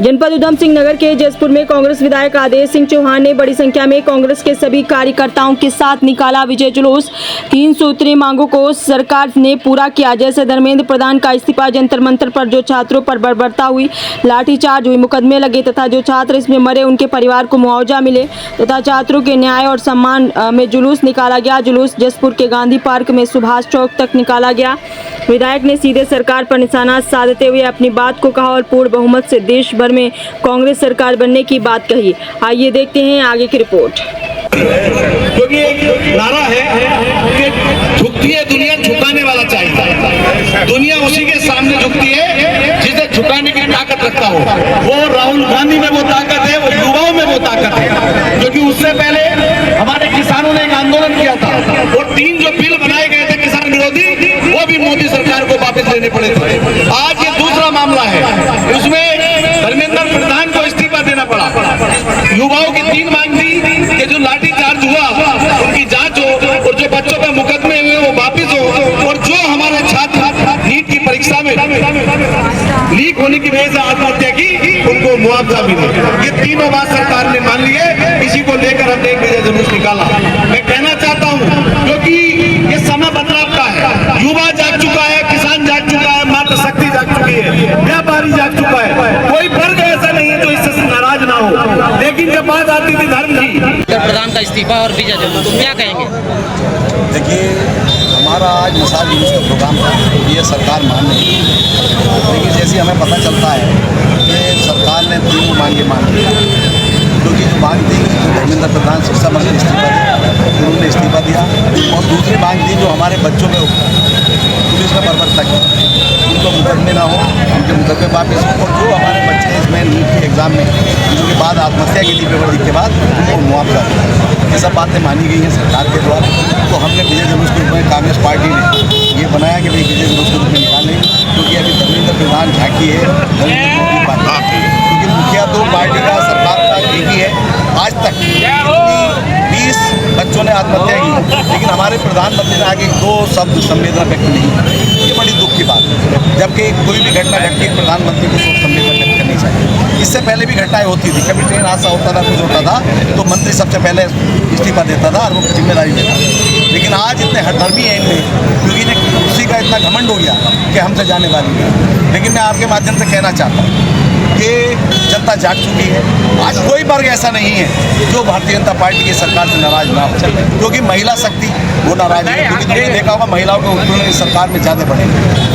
जनपद उधम सिंह नगर के जसपुर में कांग्रेस विधायक आदेश सिंह चौहान ने बड़ी संख्या में कांग्रेस के सभी कार्यकर्ताओं के साथ निकाला विजय जुलूस। 3 सूत्रीय मांगों को सरकार ने पूरा किया, जैसे धर्मेंद्र प्रधान का इस्तीफा, जंतर मंतर पर जो छात्रों पर बर्बरता हुई, लाठीचार्ज हुई, मुकदमे लगे तथा जो छात्र इसमें मरे उनके परिवार को मुआवजा मिले तथा छात्रों के न्याय और सम्मान में जुलूस निकाला गया। जुलूस जसपुर के गांधी पार्क में सुभाष चौक तक निकाला गया। विधायक ने सीधे सरकार पर निशाना साधते हुए अपनी बात को कहा और पूर्ण बहुमत से देश भर में कांग्रेस सरकार बनने की बात कही। आइए देखते हैं आगे की रिपोर्ट। क्योंकि एक नारा है कि झुकती है दुनिया, झुकाने वाला चाहिए। दुनिया उसी के सामने झुकती है जिसे झुकाने की ताकत रखता हो। वो राहुल गांधी में वो ताकत है, वो युवाओं में वो ताकत है। क्योंकि उससे पहले हमारे किसानों ने एक आंदोलन किया था और 3 जो बिल बनाए गए थे किसान विरोधी, वो भी मोदी सरकार को वापस लेने पड़े थे। आज ये दूसरा मामला है, उसमें धर्मेंद्र प्रधान को इस्तीफा देना पड़ा। युवाओं की 3 मांग थी कि जो लाठीचार्ज हुआ उनकी जांच हो और जो बच्चों पर मुकदमे हुए वो वापिस हो, और जो हमारे छात्र नीट की परीक्षा में लीक होने की वजह से आत्महत्या की उनको मुआवजा मिले। ये तीनों बात सरकार ने मान ली है। इसी को लेकर हमने एक विजय जुलूस निकाला। मैं कहना चाहता हूँ क्योंकि ये समय बदलाव का है, युवा जाग चुका है, किसान जाग चुका है, मातृ शक्ति जाग चुकी है, व्यापारी जाग चुका है। कोई वर्ग ऐसा नहीं है जो इससे नाराज ना हो। लेकिन जब बात आती थी धर्म की, प्रधान का इस्तीफा और विजय जुलूस, तुम क्या कहेंगे? देखिए, हमारा आज मिसाल जुलूस का प्रोग्राम था, ये सरकार मान रही है। लेकिन जैसे हमें पता चलता है कि सरकार ने 3 मांगे मांगी, क्योंकि जो मांग थी धर्मेंद्र प्रधान शिक्षा मंत्री इस्तीफा दिया, फिर उन्होंने इस्तीफा दिया, और दूसरी मांग थी जो हमारे बच्चों में पुलिस में बर्बरता की, उनको मुकदमे ना हो, उनके मुकदमे वापिस हो, और जो हमारे बच्चे इसमें नीट के एग्ज़ाम में जिनके बाद आत्महत्या की थी पेपर लीक के बाद, उनको मुआवजा दिया। ये सब बातें मानी गई हैं सरकार के द्वारा। तो हमने विजय जुलूस के रूप में कांग्रेस पार्टी ने ये बनाया कि भाई विजय जुलूस के रूप में निकालें, क्योंकि अभी धर्मेंद्र प्रधान झांकी है, क्योंकि मुखिया तो पार्टी का सरकार का एक ही है। आज तक 20 बच्चों ने आत्महत्या की, लेकिन हमारे प्रधानमंत्री ने आगे 2 शब्द संवेदना व्यक्त नहीं की। ये बड़ी दुख की बात है। जबकि कोई भी घटना घटती है प्रधानमंत्री को संवेदना व्यक्त करनी चाहिए। इससे पहले भी घटनाएं होती थी, कभी ट्रेन हादसा होता था, कुछ होता था तो मंत्री सबसे पहले इस्तीफा देता था और वो जिम्मेदारी लेता था। लेकिन आज इतने हठधर्मी हैं इनमें, क्योंकि इन्हें कुर्सी का इतना घमंड हो गया कि हमसे जाने वाली है। लेकिन मैं आपके माध्यम से कहना चाहता हूँ कि जनता जाग चुकी है। आज कोई वर्ग ऐसा नहीं है जो भारतीय जनता पार्टी की सरकार से नाराज ना हो, क्योंकि महिला शक्ति वो नाराज है। क्योंकि तुमने देखा होगा महिलाओं के उत्पीड़न इस सरकार में ज़्यादा बढ़े।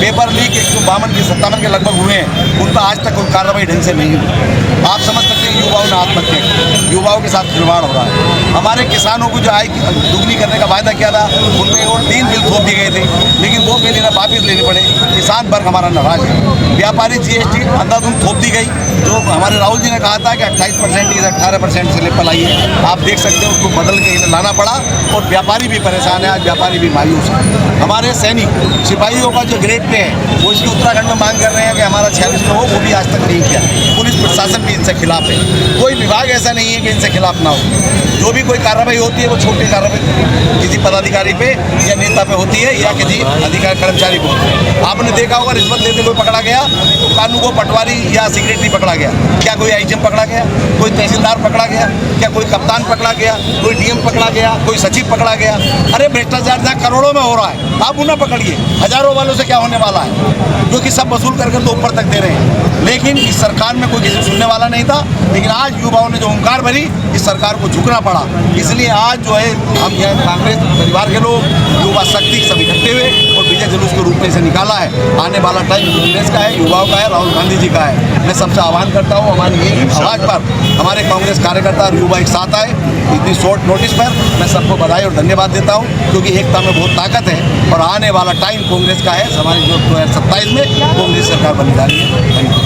पेपर लीक 152 के 57 के लगभग हुए हैं, उन पर आज तक कोई कार्रवाई ढंग से नहीं हुई। आप समझ सकते हैं युवाओं ने आत्महत्या की, युवाओं के साथ खिलवाड़ हो रहा है। हमारे किसानों को जो आय दुगनी करने का वायदा किया था, उनमें और 3 बिल थोप दिए गए थे, लेकिन वो बिल इन्हें वापिस लेने पड़े। किसान वर्ग हमारा नाराज है। व्यापारी GST अंधाधुंध थोप दी गई, जो हमारे राहुल जी ने कहा था कि 28% की 18% से लेकर आई है। आप देख सकते हैं उसको बदल के इन्हें लाना पड़ा, और व्यापारी भी परेशान है। आज व्यापारी भी मायूस है। हमारे सैनिक सिपाहियों का जो ग्रेड पे है वो इसकी उत्तराखंड में मांग कर रहे हैं कि हमारा 46 हो, वो भी आज तक नहीं किया। पुलिस प्रशासन भी इनसे खिलाफ है। कोई विभाग ऐसा नहीं है कि इनसे खिलाफ ना हो। जो भी कोई कार्रवाई होती है वो छोटी कार्रवाई किसी पदाधिकारी पे या नेता पे होती है, या किसी अधिकारी कर्मचारी को होती है। आपने देखा होगा रिश्वत लेते कोई पकड़ा गया तो कानून को पटवारी या सेक्रेटरी पकड़ा गया, क्या कोई IGM पकड़ा गया, कोई तहसीलदार पकड़ा गया, क्या कोई कप्तान पकड़ा गया, कोई DM पकड़ा गया, कोई सचिव पकड़ा गया? अरे भ्रष्टाचार जहाँ करोड़ों में हो रहा है, आप उन्हें पकड़िए। हजारों वालों से क्या होने वाला है, क्योंकि सब वसूल करके तो ऊपर तक दे रहे हैं। लेकिन इस सरकार में कोई किसी सुनने वाला नहीं था। लेकिन आज युवाओं ने जो हुंकार भरी, इस सरकार को झुकना पड़ा। इसलिए आज जो है हम यहाँ कांग्रेस परिवार के लोग युवा शक्ति सब इकट्ठे हुए और विजय जुलूस के रूप में इसे निकाला है। आने वाला टाइम कांग्रेस का है, युवाओं का है, राहुल गांधी जी का है। मैं सबसे आह्वान करता हूँ हमारी ये आवाज़ पर हमारे कांग्रेस कार्यकर्ता और युवा एक साथ आए इतनी शॉर्ट नोटिस पर। मैं सबको बधाई और धन्यवाद देता हूँ, क्योंकि एकता में बहुत ताकत है और आने वाला टाइम कांग्रेस का है। हमारी जो 2027 में कांग्रेस सरकार बनने जा रही है।